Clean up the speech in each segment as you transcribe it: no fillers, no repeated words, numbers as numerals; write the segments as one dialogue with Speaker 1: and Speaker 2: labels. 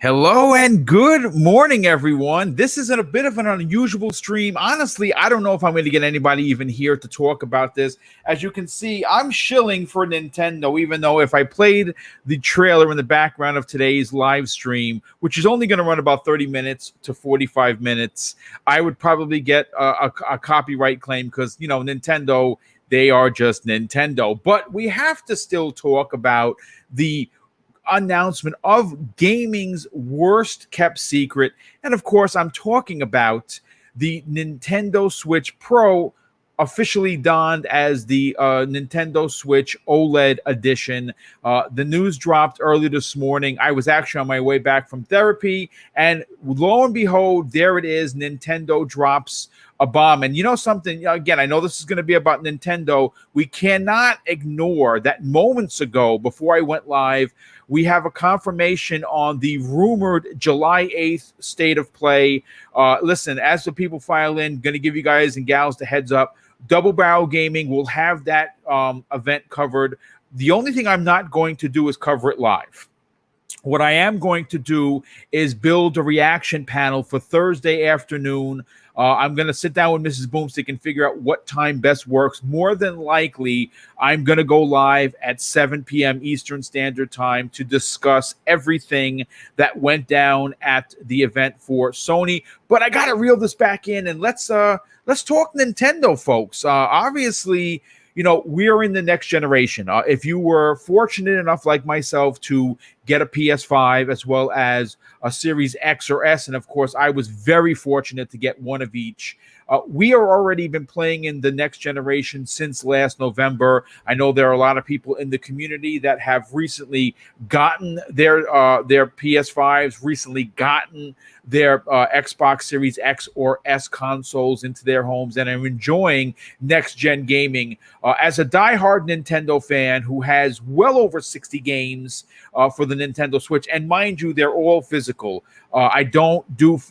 Speaker 1: Hello and good morning, everyone. This is a bit of an unusual stream. Honestly, I don't know if I'm going to get anybody even here to talk about this. As you can see, I'm shilling for Nintendo, even though if I played the trailer in the background of today's live stream, which is only going to run about 30 minutes to 45 minutes, I would probably get a copyright claim because, Nintendo, they are just Nintendo. But we have to still talk about the announcement of gaming's worst kept secret. And of course, I'm talking about the Nintendo Switch Pro, officially donned as the Nintendo Switch OLED edition. The news dropped early this morning. I was actually on my way back from therapy, and lo and behold, there it is. Nintendo drops a bomb. And you know something? Again, I know this is going to be about Nintendo. We cannot ignore that moments ago, before I went live, we have a confirmation on the rumored July 8th state of play. Listen, as the people file in, going to give you guys and gals the heads up. Double Barrel Gaming will have that event covered. The only thing I'm not going to do is cover it live. What I am going to do is build a reaction panel for Thursday afternoon. I'm going to sit down with Mrs. Boomstick and figure out what time best works. More than likely, I'm going to go live at 7 p.m. Eastern Standard Time to discuss everything that went down at the event for Sony. But I got to reel this back in, and let's talk Nintendo, folks. Obviously, we're in the next generation. If you were fortunate enough, like myself, to get a PS5 as well as a Series X or S, and of course, I was very fortunate to get one of each. We are already been playing in the next generation since last November. I know there are a lot of people in the community that have recently gotten their PS5s, recently gotten their Xbox Series X or S consoles into their homes, and are enjoying next-gen gaming. As a diehard Nintendo fan who has well over 60 games for the Nintendo Switch, and mind you, they're all physical. I don't do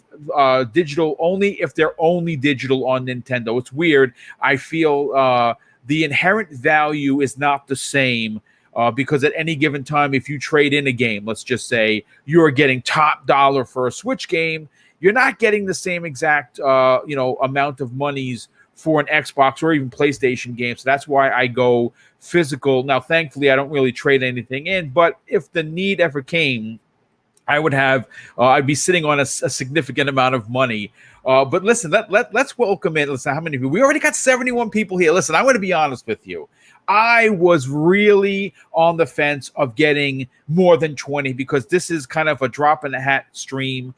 Speaker 1: digital only if they're only digital on Nintendo. It's weird. I feel the inherent value is not the same. Because at any given time, if you trade in a game, let's just say you're getting top dollar for a Switch game, you're not getting the same exact amount of monies for an Xbox or even PlayStation game. So that's why I go physical. Now, thankfully, I don't really trade anything in, but if the need ever came, I would have, I'd be sitting on a significant amount of money. But listen, let's welcome in. Listen, how many people? We already got 71 people here. Listen, I'm going to be honest with you. I was really on the fence of getting more than 20 because this is kind of a drop in the hat stream.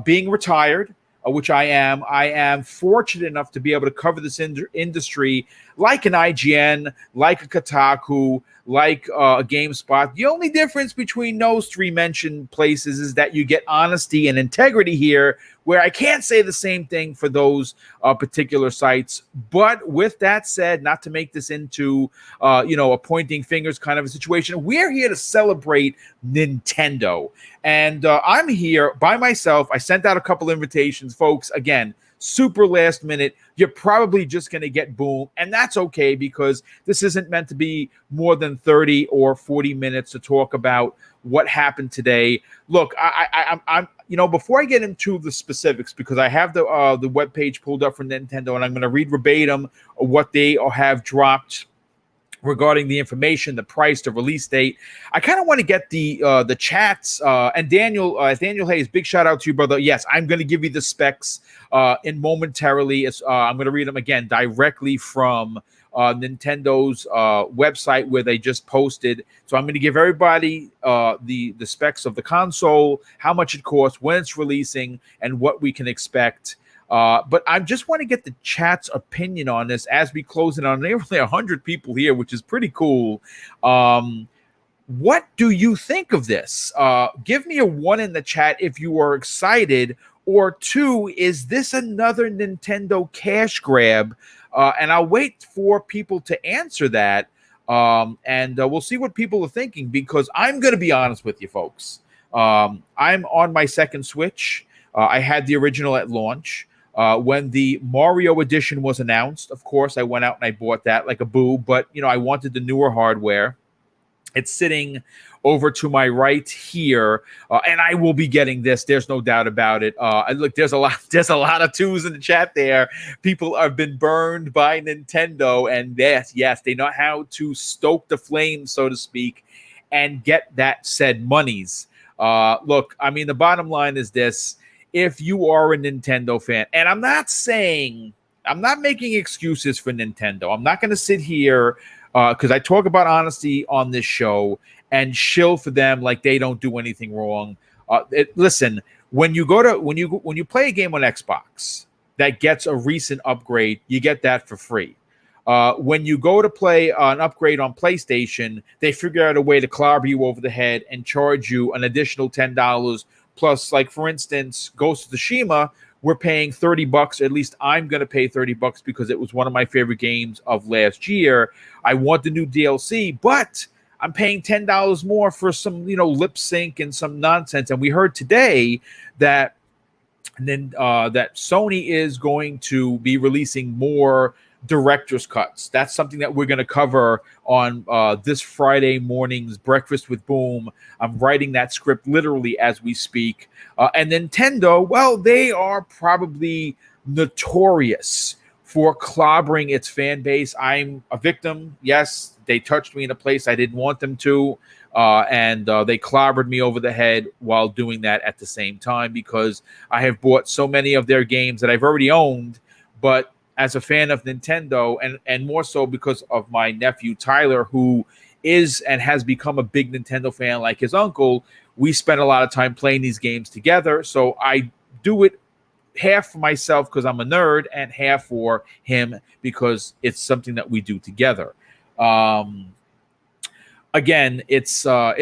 Speaker 1: Being retired, which I am fortunate enough to be able to cover this industry like an IGN, like a Kotaku, like a GameSpot. The only difference between those three mentioned places is that you get honesty and integrity here, where I can't say the same thing for those particular sites. But with that said, not to make this into, a pointing fingers kind of a situation, we're here to celebrate Nintendo. And I'm here by myself. I sent out a couple invitations, folks. Again, super last minute. You're probably just going to get boom. And that's okay because this isn't meant to be more than 30 or 40 minutes to talk about what happened today. Look, I'm before I get into the specifics, because I have the webpage pulled up from Nintendo, and I'm going to read verbatim what they have dropped regarding the information, the price, the release date. I kind of want to get the chats. And Daniel Hayes, big shout out to you, brother. Yes, I'm going to give you the specs in momentarily. I'm going to read them again directly from Nintendo's website where they just posted. So I'm going to give everybody the specs of the console, how much it costs, when it's releasing, and what we can expect. But I just want to get the chat's opinion on this as we close in on nearly 100 people here, which is pretty cool. What do you think of this? Give me a 1 in the chat if you are excited, or 2, is this another Nintendo cash grab? And I'll wait for people to answer that, and we'll see what people are thinking, because I'm going to be honest with you, folks. I'm on my second Switch. I had the original at launch. When the Mario edition was announced, of course, I went out and I bought that like a boo, but I wanted the newer hardware. It's sitting over to my right here, and I will be getting this. There's no doubt about it. Look, there's a lot. There's a lot of twos in the chat there. People have been burned by Nintendo, and yes, they know how to stoke the flames, so to speak, and get that said monies. Look, I mean, the bottom line is this: if you are a Nintendo fan, and I'm not making excuses for Nintendo. I'm not going to sit here because I talk about honesty on this show and shill for them like they don't do anything wrong. Listen, when you play a game on Xbox that gets a recent upgrade, you get that for free. When you go to play an upgrade on PlayStation, they figure out a way to clobber you over the head and charge you an additional $10 plus. Like for instance, Ghost of Tsushima, we're paying $30. At least I'm going to pay $30 because it was one of my favorite games of last year. I want the new DLC, but I'm paying $10 more for some, lip sync and some nonsense. And we heard today that that Sony is going to be releasing more director's cuts. That's something that we're going to cover on this Friday morning's Breakfast with Boom. I'm writing that script literally as we speak. And Nintendo, well, they are probably notorious for clobbering its fan base. I'm a victim. Yes, they touched me in a place I didn't want them to. And they clobbered me over the head while doing that at the same time because I have bought so many of their games that I've already owned, but as a fan of Nintendo, and more so because of my nephew Tyler, who is and has become a big Nintendo fan like his uncle, we spend a lot of time playing these games together. So I do it half for myself because I'm a nerd and half for him because it's something that we do together. Again, it's a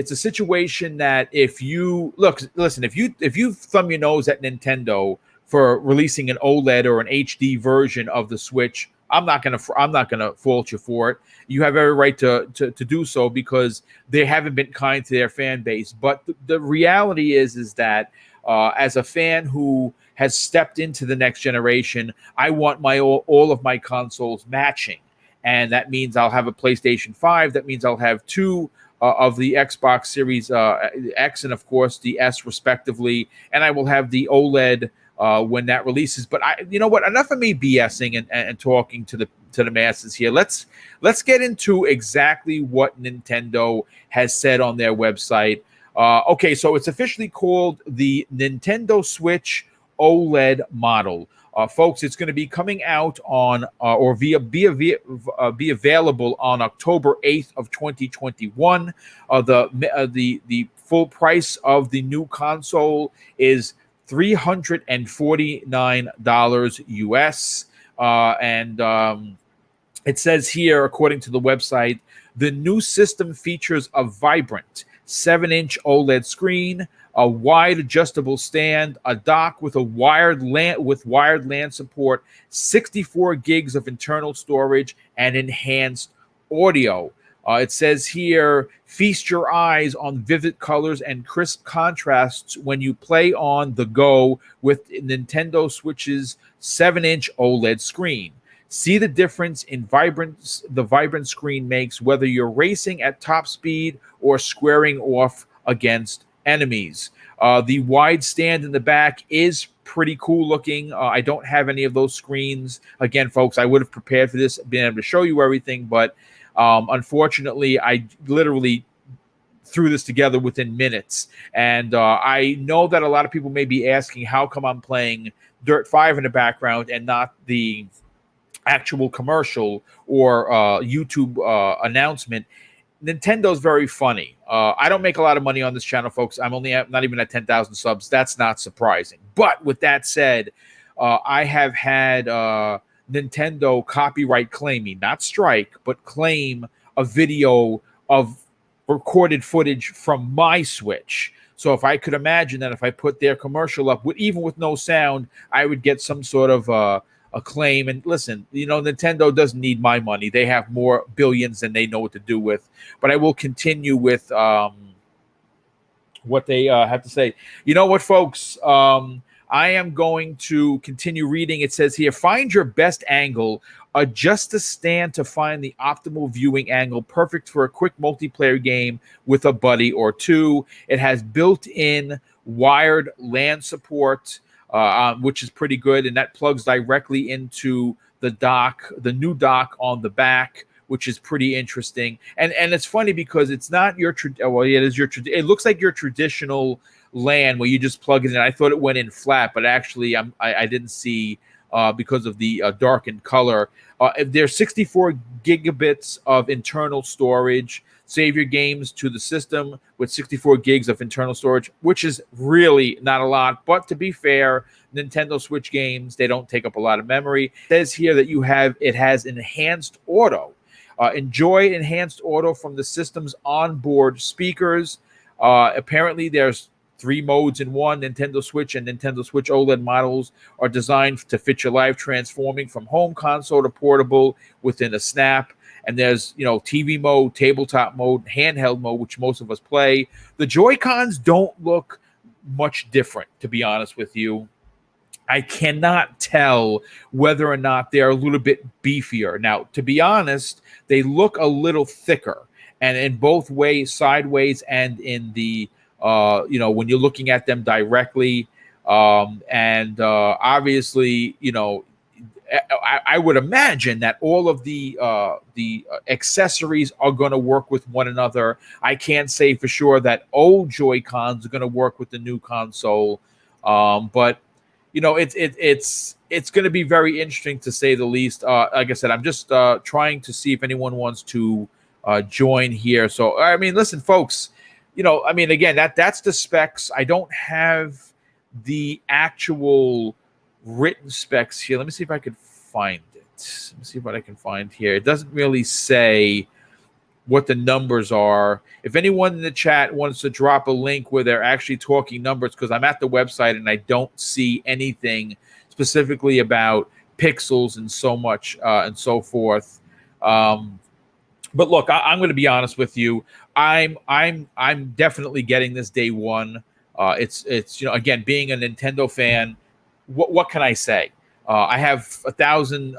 Speaker 1: situation that if you listen, if you thumb your nose at Nintendo for releasing an OLED or an HD version of the Switch, I'm not gonna fault you for it. You have every right to do so because they haven't been kind to their fan base. But the reality is that as a fan who has stepped into the next generation, I want all of my consoles matching. And that means I'll have a PlayStation 5. That means I'll have two of the Xbox Series X and, of course, the S, respectively. And I will have the OLED when that releases. But you know what? Enough of me BSing and talking to the masses here. Let's get into exactly what Nintendo has said on their website. Okay, so it's officially called the Nintendo Switch OLED model. Folks, it's going to be coming out on or be available on October 8th of 2021. The full price of the new console is $349 US. It says here, according to the website, the new system features a vibrant 7-inch OLED screen, a wide adjustable stand, a dock with wired LAN support, 64 gigs of internal storage, and enhanced audio. It says here, feast your eyes on vivid colors and crisp contrasts when you play on the go with Nintendo Switch's 7-inch OLED screen. See the difference in vibrance the vibrant screen makes, whether you're racing at top speed or squaring off against enemies. The wide stand in the back is pretty cool looking. I don't have any of those screens. Again, folks, I would have prepared for this, been able to show you everything, but unfortunately, I literally threw this together within minutes. And I know that a lot of people may be asking, how come I'm playing Dirt 5 in the background and not the actual commercial or YouTube announcement? Nintendo's very funny. I don't make a lot of money on this channel, folks. I'm not even at 10,000 subs. That's not surprising. But with that said, I have had Nintendo copyright claim me, not strike, but claim a video of recorded footage from my Switch. So if I could imagine that if I put their commercial up, even with no sound, I would get some sort of a claim. And listen, Nintendo doesn't need my money. They have more billions than they know what to do with. But I will continue with what they have to say. You know what, folks? I am going to continue reading. It says here, find your best angle. Adjust the stand to find the optimal viewing angle, perfect for a quick multiplayer game with a buddy or two. It has built-in wired LAN support, which is pretty good, and that plugs directly into the dock, the new dock on the back, which is pretty interesting. And it's funny because it's not your well, yeah, it is your it looks like your traditional LAN where you just plug it in. I thought it went in flat, but actually I didn't see because of the darkened color. There's 64 gigabits of internal storage. Save your games to the system with 64 gigs of internal storage, which is really not a lot. But to be fair, Nintendo Switch games, they don't take up a lot of memory. It says here that it has enhanced auto. Enjoy enhanced auto from the system's onboard speakers. Apparently, there's 3 modes in one. Nintendo Switch and Nintendo Switch OLED models are designed to fit your life, transforming from home console to portable within a snap. And there's, TV mode, tabletop mode, handheld mode, which most of us play. The Joy-Cons don't look much different, to be honest with you. I cannot tell whether or not they're a little bit beefier. Now, to be honest, they look a little thicker, and in both ways, sideways and in the, when you're looking at them directly. Obviously, I would imagine that all of the accessories are going to work with one another. I can't say for sure that old Joy-Cons are going to work with the new console, but it's going to be very interesting to say the least. Like I said, I'm just trying to see if anyone wants to join here. So I mean, listen, folks. Again, that's the specs. I don't have the actual written specs here. Let me see if I can find it. Let me see what I can find here. It doesn't really say what the numbers are. If anyone in the chat wants to drop a link where they're actually talking numbers, because I'm at the website and I don't see anything specifically about pixels and so much and so forth. But look, I'm going to be honest with you. I'm definitely getting this day one. It's again, being a Nintendo fan, what can I say? I have 1,000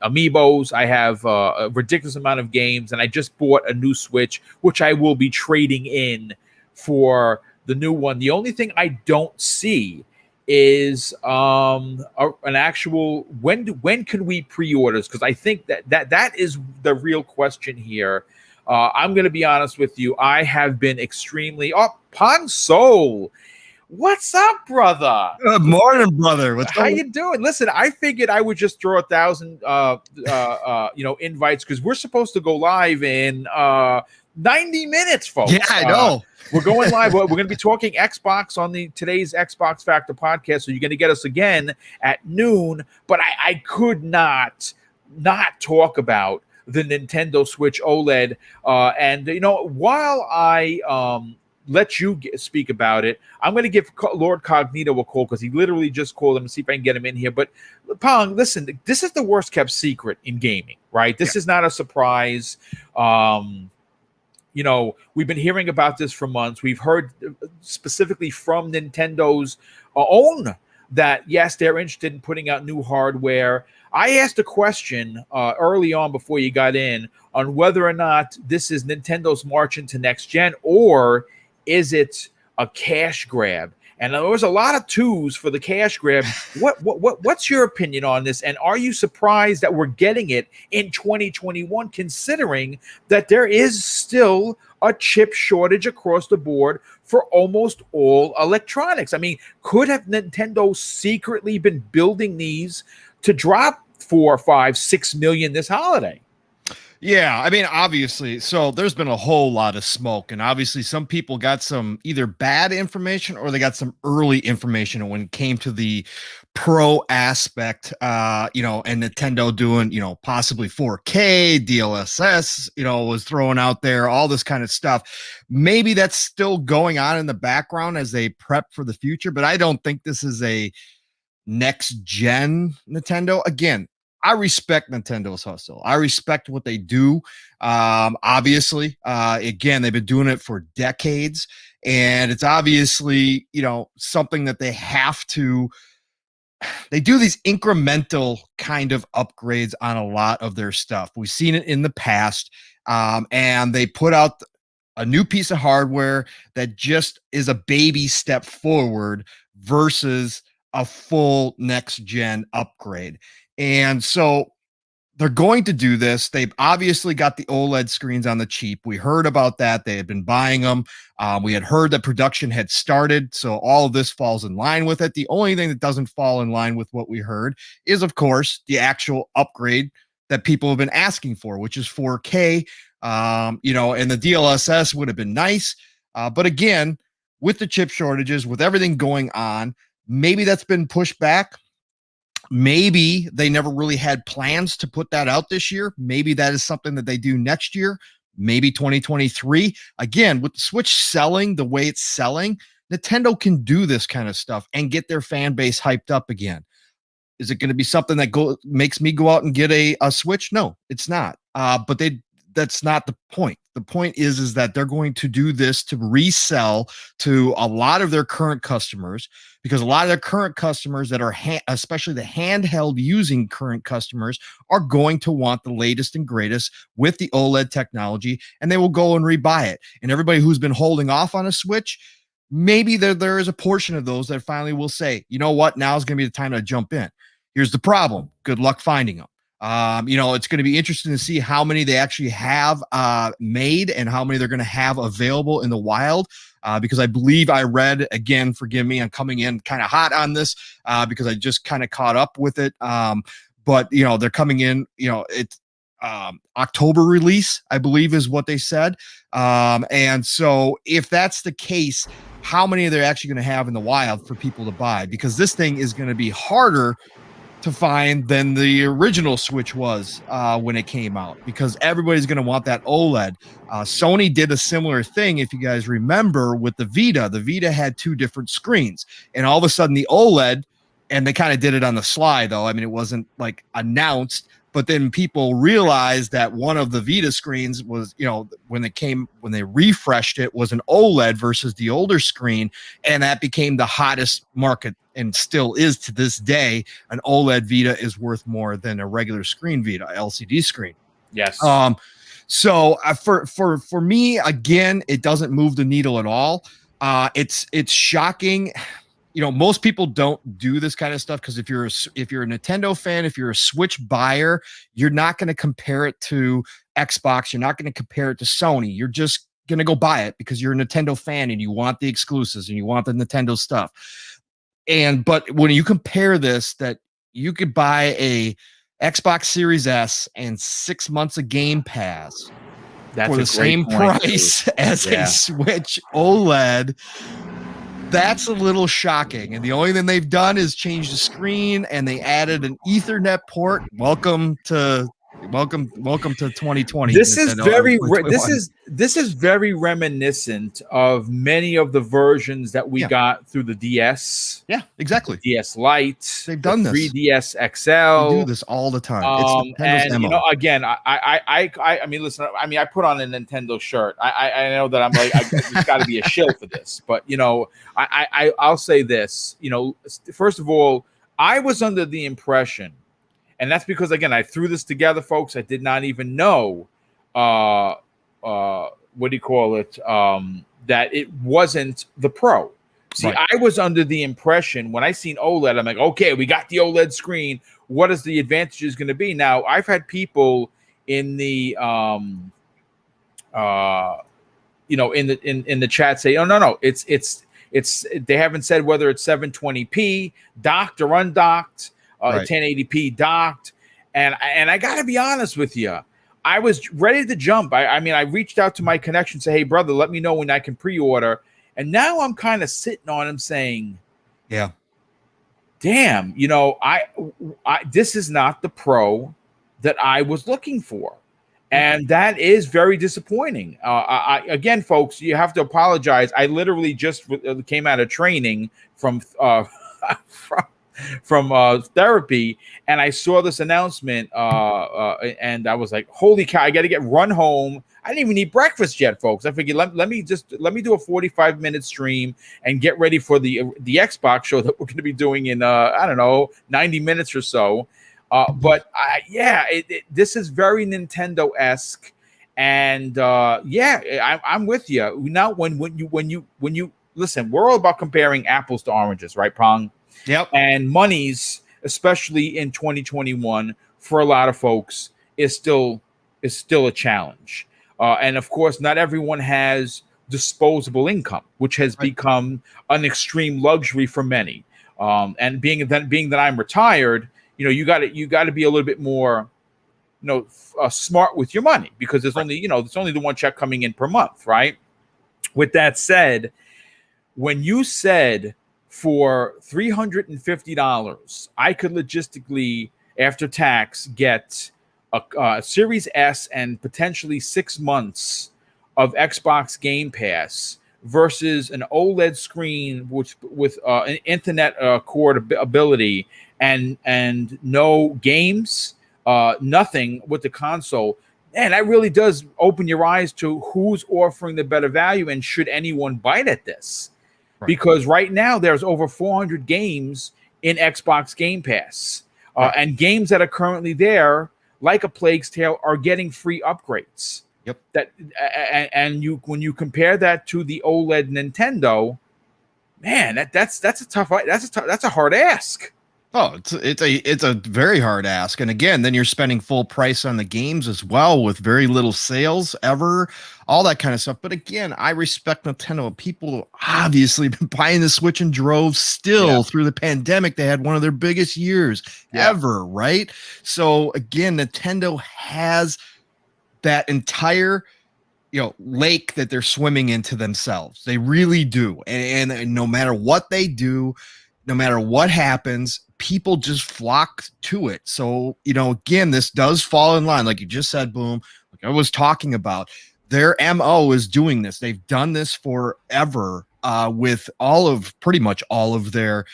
Speaker 1: amiibos. I have a ridiculous amount of games, and I just bought a new Switch, which I will be trading in for the new one. The only thing I don't see is an actual when can we pre-orders, because I think that is the real question here. I'm going to be honest with you. I have been extremely Pon Soul. What's up, brother?
Speaker 2: Good morning, brother.
Speaker 1: How you doing? Listen, I figured I would just throw 1,000 invites, because we're supposed to go live in 90 minutes, folks.
Speaker 2: Yeah, I know.
Speaker 1: We're going live. We're going to be talking Xbox on today's Xbox Factor podcast. So you're going to get us again at noon. But I could not talk about the Nintendo Switch OLED. While I let you speak about it, I'm going to give Lord Cognito a call, because he literally just called him to see if I can get him in here. But Pong, listen, this is the worst kept secret in gaming, right? This is not a surprise. We've been hearing about this for months. We've heard specifically from Nintendo's own that, yes, they're interested in putting out new hardware. I asked a question early on before you got in on whether or not this is Nintendo's march into next gen, or is it a cash grab? And there was a lot of twos for the cash grab. What's your opinion on this? And are you surprised that we're getting it in 2021, considering that there is still a chip shortage across the board for almost all electronics? I mean, could have Nintendo secretly been building these to drop 4, 5, 6 million this holiday?
Speaker 2: Yeah, I mean, obviously, so there's been a whole lot of smoke, and obviously some people got some either bad information or they got some early information when it came to the pro aspect, and Nintendo doing, possibly 4K, DLSS, was thrown out there, all this kind of stuff. Maybe that's still going on in the background as they prep for the future, but I don't think this is a next gen Nintendo. Again, I respect Nintendo's hustle. I respect what they do. Obviously, again, they've been doing it for decades, and it's obviously, something that they have to. They do these incremental kind of upgrades on a lot of their stuff. We've seen it in the past, and they put out a new piece of hardware that just is a baby step forward versus a full next gen upgrade. And so they're going to do this. They've obviously got the OLED screens on the cheap. We heard about that. They had been buying them. We had heard that production had started. So all of this falls in line with it. The only thing that doesn't fall in line with what we heard is, of course, the actual upgrade that people have been asking for, which is 4K. And the DLSS would have been nice. But again, with the chip shortages, with everything going on, maybe that's been pushed back. Maybe they never really had plans to put that out this year. Maybe that is something that they do next year, maybe 2023. Again, with the Switch selling the way it's selling, Nintendo can do this kind of stuff and get their fan base hyped up again. Is it going to be something that makes me go out and get a Switch? No, it's not. But that's not the point. The point is that they're going to do this to resell to a lot of their current customers, because a lot of their current customers that are especially the handheld using current customers are going to want the latest and greatest with the OLED technology, and they will go and rebuy it. And everybody who's been holding off on a Switch, maybe there is a portion of those that finally will say, you know what, now is going to be the time to jump in. Here's the problem. Good luck finding them. It's going to be interesting to see how many they actually have made and how many they're going to have available in the wild. Because I believe I read, again, forgive me, I'm coming in kind of hot on this because I just kind of caught up with it. But they're coming in, it's October release, I believe is what they said. And so if that's the case, how many are they actually going to have in the wild for people to buy? Because this thing is going to be harder to find than the original Switch was when it came out, because everybody's going to want that OLED. Sony did a similar thing, if you guys remember, with the Vita. The Vita had two different screens, and all of a sudden the OLED, and they kind of did it on the sly, though. I mean, it wasn't like announced, but then people realized that one of the Vita screens was, when they refreshed it, was an OLED versus the older screen, and that became the hottest market, and still is to this day. An OLED Vita is worth more than a regular screen Vita, LCD screen.
Speaker 1: Yes.
Speaker 2: So for me, again, it doesn't move the needle at all. It's shocking. Most people don't do this kind of stuff because if you're a Nintendo fan, if you're a Switch buyer, you're not going to compare it to Xbox. You're not going to compare it to Sony. You're just going to go buy it because you're a Nintendo fan and you want the exclusives and you want the Nintendo stuff. But when you compare this, that you could buy a Xbox Series S and 6 months of Game Pass for the same price as a Switch OLED, that's a little shocking. And the only thing they've done is change the screen, and they added an Ethernet port. Welcome to 2020.
Speaker 1: This is very reminiscent of many of the versions that we got through the DS.
Speaker 2: Yeah, exactly.
Speaker 1: DS Lite.
Speaker 2: They've done this.
Speaker 1: 3DS XL.
Speaker 2: They do this all the time. It's Nintendo's
Speaker 1: and
Speaker 2: MO.
Speaker 1: Again, I mean, listen. I mean, I put on a Nintendo shirt. I know that I'm like, there's got to be a shill for this, but I'll say this. First of all, I was under the impression. And that's because, again, I threw this together, folks. I did not even know, what do you call it, that it wasn't the Pro. See, right. I was under the impression when I seen OLED, I'm like, okay, we got the OLED screen. What is the advantages going to be? Now, I've had people in the, in the chat say, oh, no, it's they haven't said whether it's 720p docked or undocked. Right. 1080p docked, and I gotta be honest with you, I was ready to jump. I mean, I reached out to my connection, say, hey brother, let me know when I can pre-order, and now I'm kind of sitting on him saying,
Speaker 2: yeah,
Speaker 1: damn, I this is not the Pro that I was looking for, and that is very disappointing. Again, folks, you have to apologize. I literally just came out of training from from therapy, and I saw this announcement, and I was like, "Holy cow! I got to run home." I didn't even eat breakfast yet, folks. I figured let me do a 45-minute stream and get ready for the Xbox show that we're going to be doing in I don't know, 90 minutes or so. But this is very Nintendo-esque, and I'm with you. Now, when you listen, we're all about comparing apples to oranges, right, Pong?
Speaker 2: Yep.
Speaker 1: And monies, especially in 2021, for a lot of folks, is still a challenge. And of course, not everyone has disposable income, which has become an extreme luxury for many. And being that I'm retired, you got to be a little bit more, smart with your money, because there's only the one check coming in per month, right? With that said, when you said for $350, I could logistically, after tax, get a Series S and potentially 6 months of Xbox Game Pass versus an OLED screen with an Ethernet cord ability and no games, nothing with the console. Man, that really does open your eyes to who's offering the better value, and should anyone bite at this. Because right now there's over 400 games in Xbox Game Pass, and games that are currently there, like A Plague's Tale, are getting free upgrades.
Speaker 2: Yep.
Speaker 1: When you compare that to the OLED Nintendo, man, that's a hard ask.
Speaker 2: Oh, it's a very hard ask. And again, then you're spending full price on the games as well, with very little sales ever, all that kind of stuff. But again, I respect Nintendo. People obviously been buying the Switch in droves still through the pandemic. They had one of their biggest years ever, right? So again, Nintendo has that entire lake that they're swimming into themselves. They really do. And no matter what they do, no matter what happens, people just flock to it. So, again, this does fall in line, like you just said, Boom, like I was talking about. Their MO is doing this. They've done this forever with pretty much all of their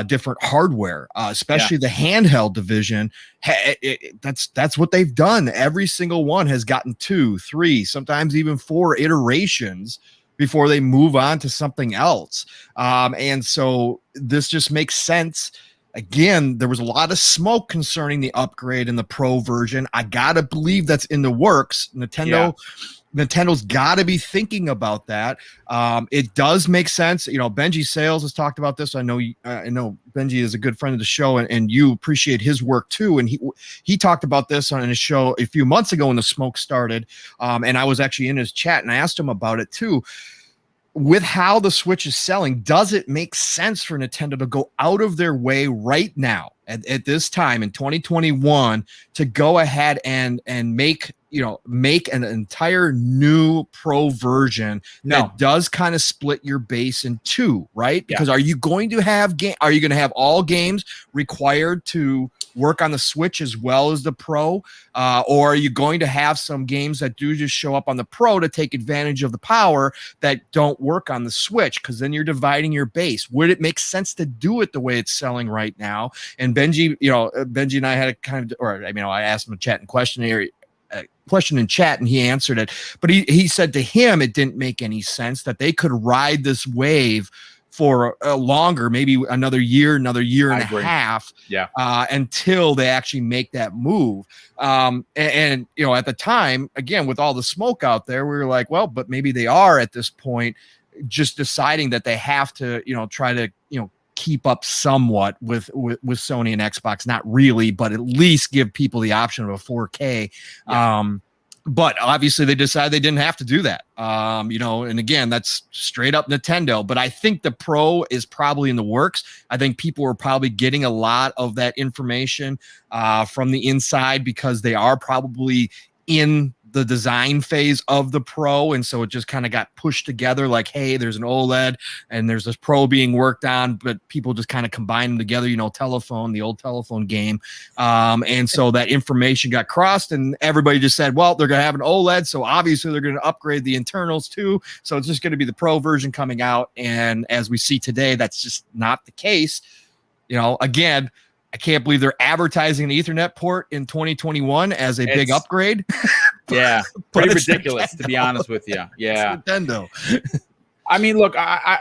Speaker 2: different hardware, especially the handheld division. That's what they've done. Every single one has gotten 2, 3, sometimes even 4 iterations before they move on to something else. And so this just makes sense. Again, there was a lot of smoke concerning the upgrade in the Pro version. I gotta believe that's in the works. Nintendo's got to be thinking about that. It does make sense. Benji Sales has talked about this. I know Benji is a good friend of the show, and you appreciate his work too. And he talked about this on his show a few months ago when the smoke started. And I was actually in his chat and I asked him about it too. With how the Switch is selling, does it make sense for Nintendo to go out of their way right now at this time in 2021 to go ahead and make an entire new Pro version that does kind of split your base in two, right? Because are you going to have all games required to work on the Switch as well as the Pro, or are you going to have some games that do just show up on the Pro to take advantage of the power that don't work on the Switch? Because then you're dividing your base. Would it make sense to do it the way it's selling right now? And Benji and I had a kind of, I asked him a chat and question in chat and he answered it, but he said to him it didn't make any sense, that they could ride this wave for longer, maybe another year and a half, until they actually make that move. And at the time, again, with all the smoke out there, we were like, well, but maybe they are at this point just deciding that they have to, try to, keep up somewhat with Sony and Xbox. Not really, but at least give people the option of a 4K. But obviously they decided they didn't have to do that. And again, that's straight up Nintendo. But I think the Pro is probably in the works. I think people are probably getting a lot of that information from the inside, because they are probably in the design phase of the Pro, and so it just kind of got pushed together like, hey, there's an OLED and there's this Pro being worked on, but people just kind of combine them together, the old telephone game. And so that information got crossed and everybody just said, well, they're going to have an OLED, so obviously they're going to upgrade the internals too, so it's just going to be the Pro version coming out. And as we see today, that's just not the case. Again, I can't believe they're advertising an Ethernet port in 2021 as a big upgrade.
Speaker 1: Yeah, pretty ridiculous, to be honest with you. Yeah,
Speaker 2: it's Nintendo.
Speaker 1: I mean, look,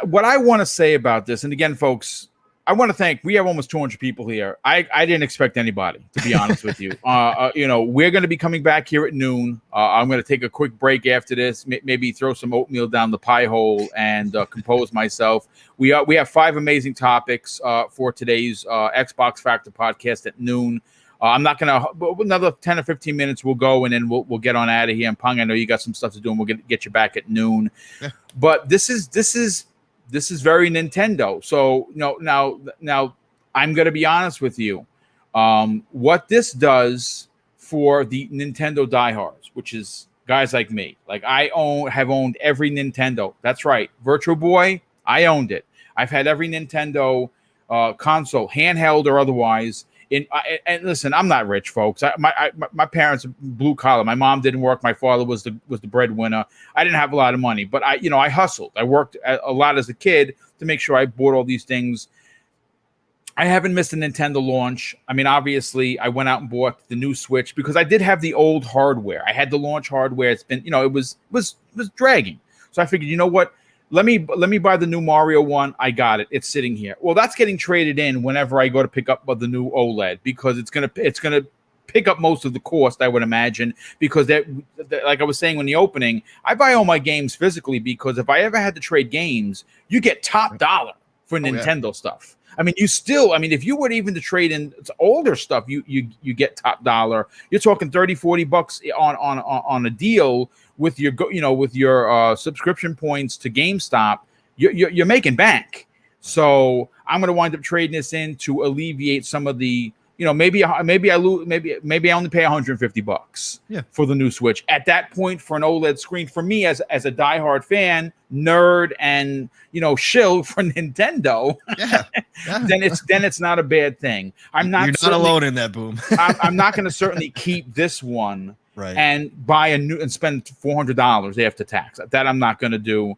Speaker 1: what I want to say about this, and again, folks, I want to thank. We have almost 200 people here. I didn't expect anybody, to be honest with you. We're going to be coming back here at noon. I'm going to take a quick break after this. Maybe throw some oatmeal down the pie hole and compose myself. We have 5 amazing topics for today's Xbox Factor podcast at noon. I'm not going to another 10 or 15 minutes. We'll go and then we'll get on out of here. And Pung, I know you got some stuff to do, and we'll get you back at noon. Yeah. But this is very Nintendo. So now I'm going to be honest with you. What this does for the Nintendo diehards, which is guys like me, like I have owned every Nintendo. That's right, Virtual Boy. I owned it. I've had every Nintendo console, handheld or otherwise. And listen, I'm not rich, folks. My parents blue collar. My mom didn't work. My father was the breadwinner. I didn't have a lot of money, but I hustled. I worked a lot as a kid to make sure I bought all these things. I haven't missed a Nintendo launch. I mean, obviously, I went out and bought the new Switch because I did have the old hardware. I had the launch hardware. It's been, it was dragging. So I figured, you know what? Let me buy the new Mario one. I got it. It's sitting here. Well, that's getting traded in whenever I go to pick up the new OLED because it's gonna pick up most of the cost, I would imagine. Because that, like I was saying in the opening, I buy all my games physically because if I ever had to trade games, you get top dollar for Nintendo stuff. I mean, if you were even to trade in older stuff, you get top dollar. You're talking $30-$40 on a deal with your subscription points to GameStop. You're making bank. So I'm going to wind up trading this in to alleviate some of the, maybe I only pay $150 for the new Switch. At that point, for an OLED screen, for me as a diehard fan, nerd, and shill for Nintendo, then it's not a bad thing. You're
Speaker 2: not alone in that, Boom.
Speaker 1: I'm not going to certainly keep this one and buy a new and spend $400 after tax. That I'm not going to do.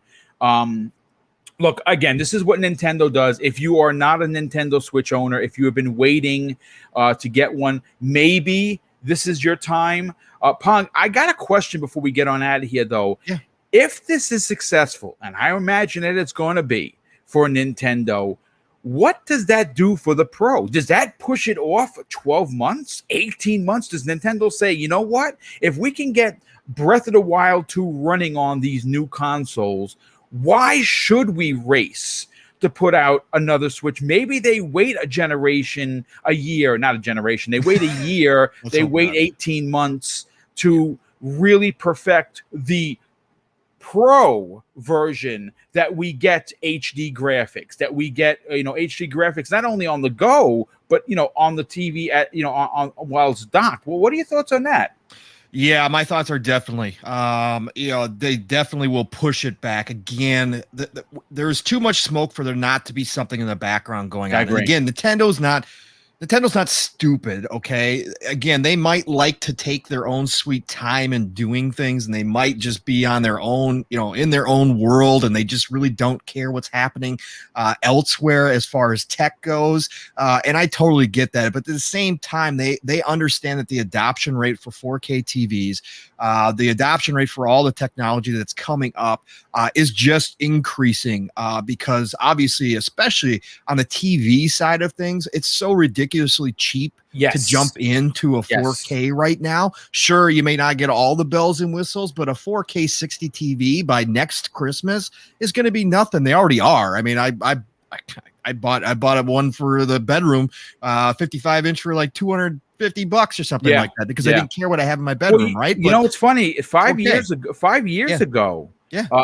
Speaker 1: Look, again, this is what Nintendo does. If you are not a Nintendo Switch owner, if you have been waiting to get one, maybe this is your time. Pong, I got a question before we get on out of here, though. Yeah. If this is successful, and I imagine that it's going to be for Nintendo, what does that do for the Pro? Does that push it off 12 months, 18 months? Does Nintendo say, you know what? If we can get Breath of the Wild 2 running on these new consoles, why should we race to put out another Switch? Maybe they wait a year, not a generation. They wait a year. They wait 18 months to really perfect the Pro version, that we get HD graphics, that we get HD graphics not only on the go, but on the TV on while it's docked. Well, what are your thoughts on that?
Speaker 2: Yeah, my thoughts are definitely, they definitely will push it back again. There's too much smoke for there not to be something in the background going on. And again, Nintendo's not stupid, okay? Again, they might like to take their own sweet time in doing things, and they might just be on their own, in their own world, and they just really don't care what's happening elsewhere as far as tech goes. And I totally get that. But at the same time, they understand that the adoption rate for 4K TVs, the adoption rate for all the technology that's coming up is just increasing because especially on the TV side of things, it's so ridiculously cheap to jump into a 4K right now. Sure, you may not get all the bells and whistles, but a 4K 60 TV by next Christmas is going to be nothing. They already are. I mean, I bought one for the bedroom, 55-inch for like $250 or something like that because I didn't care what I have in my bedroom, right?
Speaker 1: It's funny. 5 years ago,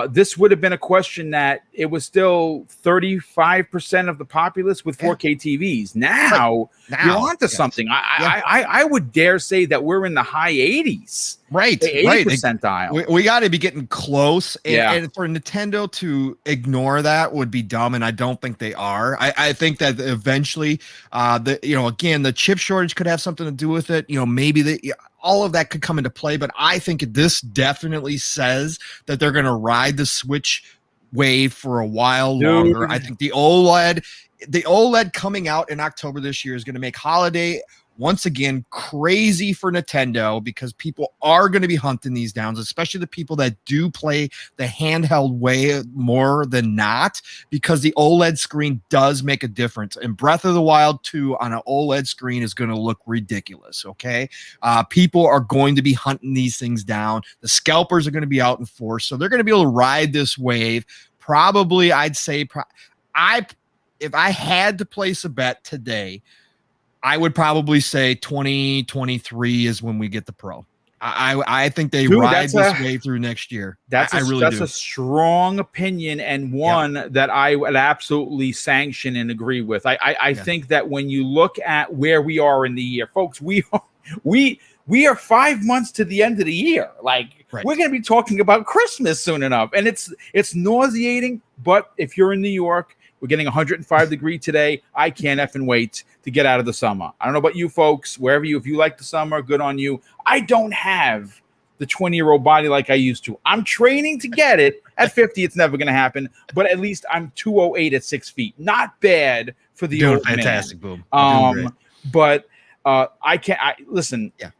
Speaker 1: this would have been a question that it was still 35% of the populace with 4K TVs. Now you're onto something. I would dare say that we're in the high 80s.
Speaker 2: Right.
Speaker 1: 80 percentile.
Speaker 2: We got to be getting close. And for Nintendo to ignore that would be dumb. And I don't think they are. I think that eventually, again, the chip shortage could have something to do with it. Maybe all of that could come into play. But I think this definitely says that they're going to ride the Switch wave for a while longer. I think the OLED the OLED coming out in October this year is going to make holiday once again crazy for Nintendo, because people are going to be hunting these downs, especially the people that do play the handheld way more than not, because the OLED screen does make a difference. And Breath of the Wild 2 on an OLED screen is going to look ridiculous. Okay. People are going to be hunting these things down. The scalpers are going to be out in force. So they're going to be able to ride this wave. Probably, I'd say, if I had to place a bet today, I would probably say 2023 is when we get the Pro. I think they ride this way through next year.
Speaker 1: That's a strong opinion, and one that I would absolutely sanction and agree with. I think that when you look at where we are in the year, folks, we are 5 months to the end of the year. Like, we're going to be talking about Christmas soon enough, and it's nauseating. But if you're in New York, we're getting 105 degree today. I can't effing wait to get out of the summer. I don't know about you folks, if you like the summer, good on you. I don't have the 20-year-old body like I used to. I'm training to get it. At 50, it's never going to happen. But at least I'm 208 at 6 feet. Not bad for the old
Speaker 2: fantastic,
Speaker 1: man.
Speaker 2: Boom.
Speaker 1: But listen. Yeah.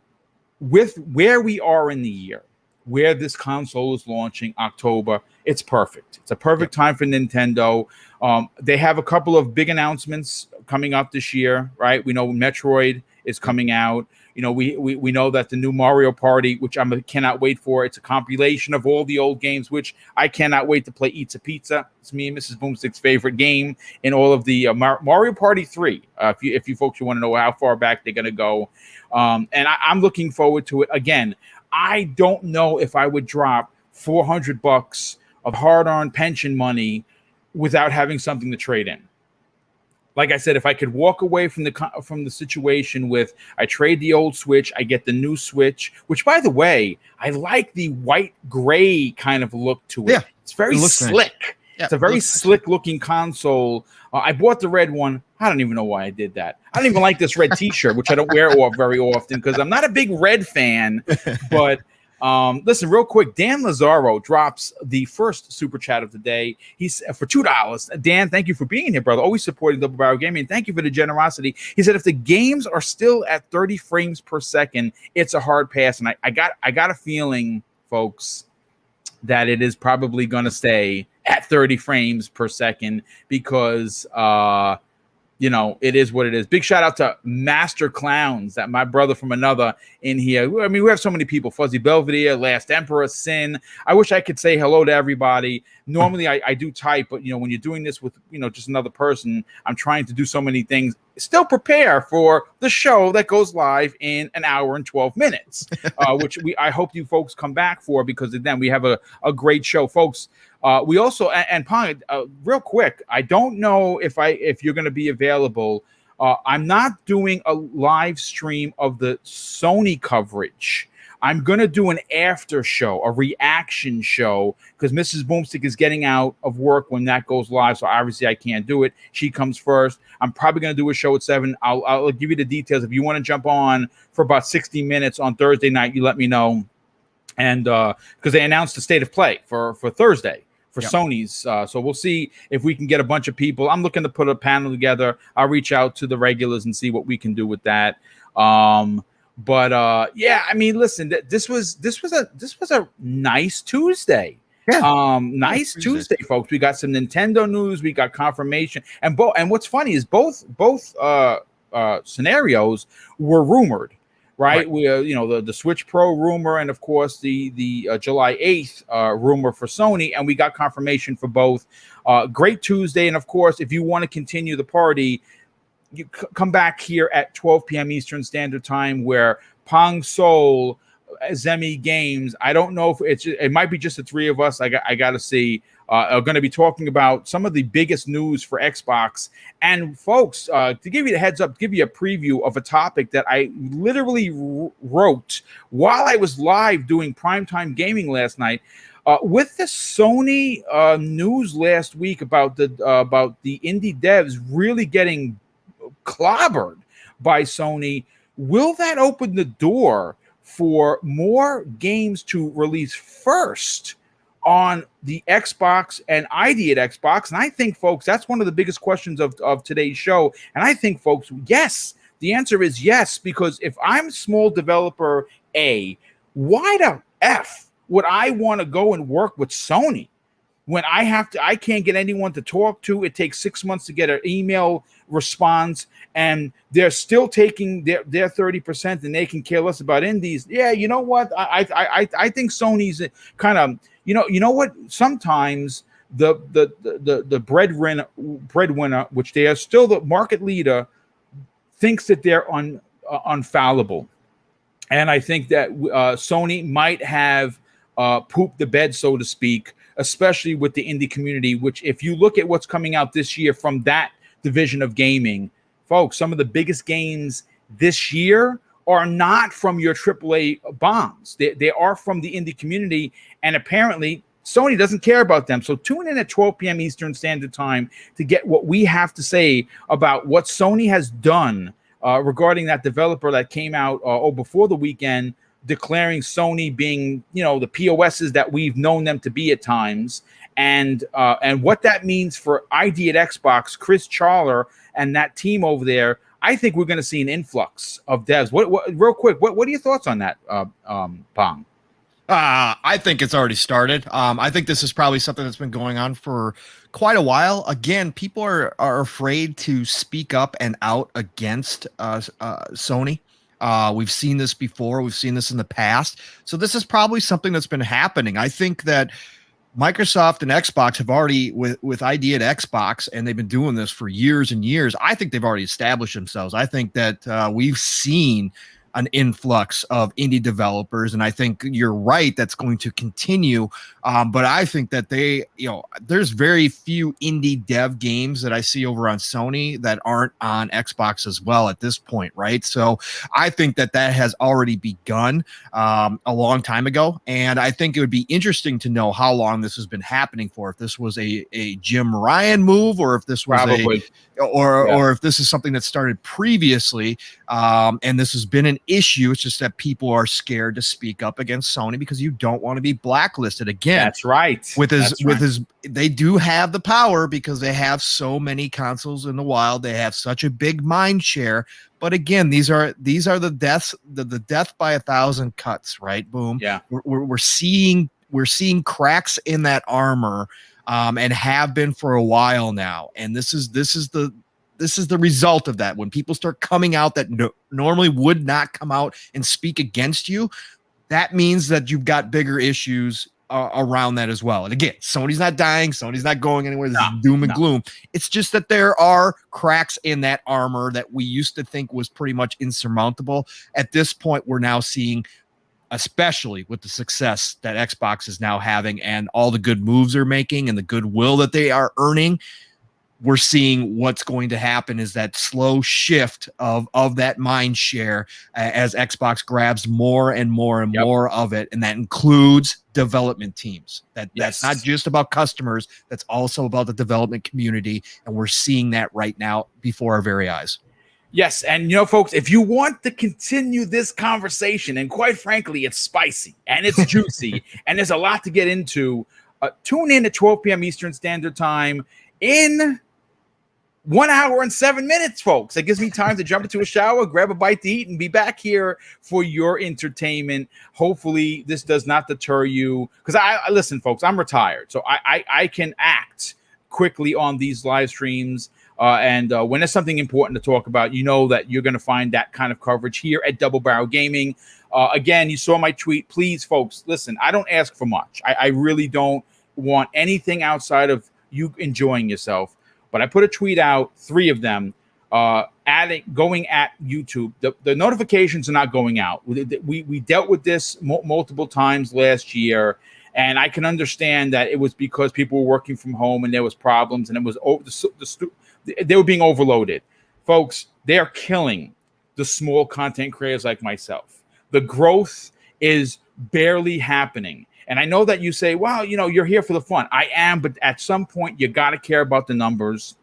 Speaker 1: With where we are in the year, where this console is launching October, it's perfect. It's a perfect time for Nintendo. They have a couple of big announcements coming up this year, right? We know Metroid is coming out. You know, we know that the new Mario Party, which I cannot wait for, it's a compilation of all the old games, which I cannot wait to play. Eats a Pizza. It's me and Mrs. Boomstick's favorite game in all of the Mario Party 3. If you folks want to know how far back they're going to go. And I'm looking forward to it. Again, I don't know if I would drop $400 of hard-earned pension money without having something to trade in. Like I said, if I could walk away from the situation with, I trade the old Switch, I get the new Switch, which, by the way, I like the white gray kind of look to it. Yeah, it's very slick. Nice. Yeah, it's a very slick looking console. I bought the red one. I don't even know why I did that. I don't even like this red T-shirt, which I don't wear very often because I'm not a big red fan. But listen, real quick, Dan Lazaro drops the first super chat of the day. He's for $2. Dan, thank you for being here, brother. Always supporting Double Barrel Gaming. And thank you for the generosity. He said, if the games are still at 30 frames per second, it's a hard pass. And I got a feeling, folks, that it is probably going to stay at 30 frames per second because, it is what it is. Big shout out to Master Clowns, that my brother from another in here. I mean, we have so many people. Fuzzy Belvedere, Last Emperor, Sin. I wish I could say hello to everybody. Normally I do type, but, when you're doing this with, just another person, I'm trying to do so many things. Still prepare for the show that goes live in an hour and 12 minutes, which I hope you folks come back for, because then we have a great show, folks. We also, and Pong, real quick, I don't know if you're going to be available. I'm not doing a live stream of the Sony coverage. I'm going to do an after show, a reaction show, because Mrs. Boomstick is getting out of work when that goes live. So obviously I can't do it. She comes first. I'm probably going to do a show at 7. I'll give you the details. If you want to jump on for about 60 minutes on Thursday night, you let me know. And because they announced the state of play for Thursday. For Sony's. So we'll see if we can get a bunch of people. I'm looking to put a panel together. I'll reach out to the regulars and see what we can do with that. But I mean, listen, this was a nice Tuesday. Yeah. Nice Tuesday, folks. We got some Nintendo news. We got confirmation. And what's funny is both scenarios were rumored. Right. We, the Switch Pro rumor, and of course the July 8th rumor for Sony, and we got confirmation for both. Great Tuesday, and of course, if you want to continue the party, you come back here at 12 p.m. Eastern Standard Time, where Pong Soul, Zemi Games. I don't know if it might be just the three of us. I got to see. Are going to be talking about some of the biggest news for Xbox. And folks, to give you the heads up, give you a preview of a topic that I literally wrote while I was live doing primetime gaming last night. With the Sony news last week about the indie devs really getting clobbered by Sony, will that open the door for more games to release first on the Xbox and ID at Xbox? And I think, folks, that's one of the biggest questions of today's show. And I think, folks, yes, the answer is yes, because if I'm small developer A, why the F would I want to go and work with Sony when I can't get anyone to talk to? It takes 6 months to get an email response, and they're still taking their 30%, and they can care less about indies. Yeah, you know what? I think Sony's kind of, you know what? Sometimes the breadwinner, which they are still the market leader, thinks that they're unfallible. And I think that Sony might have pooped the bed, so to speak, especially with the indie community, which if you look at what's coming out this year from that division of gaming, folks, some of the biggest games this year are not from your AAA bombs. They are from the indie community, and apparently Sony doesn't care about them. So tune in at 12 p.m. Eastern Standard Time to get what we have to say about what Sony has done regarding that developer that came out before the weekend, declaring Sony being, the POSs that we've known them to be at times, and what that means for ID at Xbox, Chris Charler, and that team over there. I think we're going to see an influx of devs. What real quick, what are your thoughts on that, Pong?
Speaker 2: I think it's already started. I think this is probably something that's been going on for quite a while. Again, people are afraid to speak up and out against Sony. We've seen this before. We've seen this in the past. So this is probably something that's been happening. I think that Microsoft and Xbox have already, with ID at Xbox, and they've been doing this for years and years. I think they've already established themselves. I think that we've seen an influx of indie developers, and I think you're right, that's going to continue. But I think that there's very few indie dev games that I see over on Sony that aren't on Xbox as well at this point, right? So I think that has already begun a long time ago, and I think it would be interesting to know how long this has been happening for. If this was a Jim Ryan move, or if this was or if this is something that started previously, and this has been an issue. It's just that people are scared to speak up against Sony because you don't want to be blacklisted again.
Speaker 1: That's right.
Speaker 2: They do have the power because they have so many consoles in the wild. They have such a big mind share. But again, these are the deaths, the death by 1,000 cuts, right? Boom.
Speaker 1: Yeah.
Speaker 2: We're seeing cracks in that armor, and have been for a while now. And this is the result of that. When people start coming out that normally would not come out and speak against you, that means that you've got bigger issues around that as well. And again, Sony's not dying. Sony's not going anywhere. This is doom and gloom. It's just that there are cracks in that armor that we used to think was pretty much insurmountable. At this point, we're now seeing, especially with the success that Xbox is now having and all the good moves they're making and the goodwill that they are earning, we're seeing what's going to happen is that slow shift of that mind share as Xbox grabs more and more and more of it. And that includes development teams. That's not just about customers. That's also about the development community. And we're seeing that right now before our very eyes.
Speaker 1: Yes, and folks, if you want to continue this conversation, and quite frankly, it's spicy and it's juicy and there's a lot to get into, tune in at 12 p.m. Eastern Standard Time in 1 hour and 7 minutes, folks. That gives me time to jump into a shower, grab a bite to eat, and be back here for your entertainment. Hopefully, this does not deter you, because I listen, folks, I'm retired, so I can act quickly on these live streams. And when there's something important to talk about, you know that you're going to find that kind of coverage here at Double Barrel Gaming. Again, you saw my tweet. Please, folks, listen, I don't ask for much. I really don't want anything outside of you enjoying yourself. But I put a tweet out, 3 of them, going at YouTube. The notifications are not going out. We dealt with this multiple times last year, and I can understand that it was because people were working from home and there was problems, and it was they were being overloaded. Folks, they're killing the small content creators like myself. The growth is barely happening. And I know that you say, well, you're here for the fun. I am, but at some point you got to care about the numbers.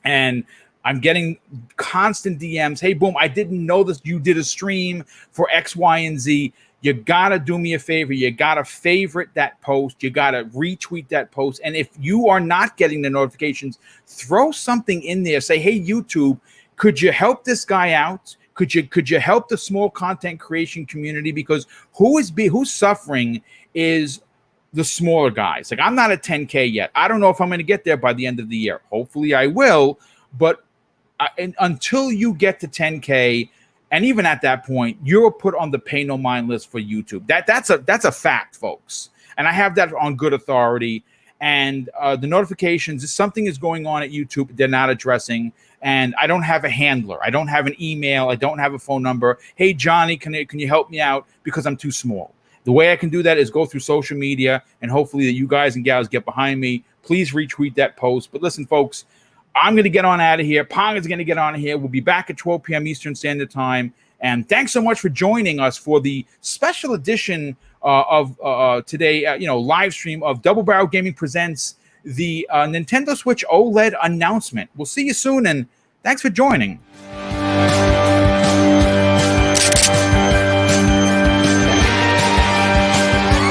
Speaker 1: And I'm getting constant DMs. Hey, boom, I didn't know this. You did a stream for X, Y, and Z. You got to do me a favor. You got to favorite that post. You got to retweet that post. And if you are not getting the notifications, throw something in there. Say, hey, YouTube, could you help this guy out? Could you help the small content creation community? Because who's suffering is the smaller guys. Like, I'm not at 10K yet. I don't know if I'm going to get there by the end of the year. Hopefully I will. But until you get to 10K, and even at that point, you're put on the pay no mind list for YouTube. That's a fact, folks. And I have that on good authority. And the notifications, if something is going on at YouTube, they're not addressing. And I don't have a handler. I don't have an email. I don't have a phone number. Hey, Johnny, can you help me out? Because I'm too small. The way I can do that is go through social media, and hopefully that you guys and gals get behind me. Please retweet that post. But listen, folks, I'm going to get on out of here. Pong is going to get on here. We'll be back at 12 p.m. Eastern Standard Time. And thanks so much for joining us for the special edition of today, live stream of Double Barrel Gaming presents the Nintendo Switch OLED announcement. We'll see you soon, and thanks for joining.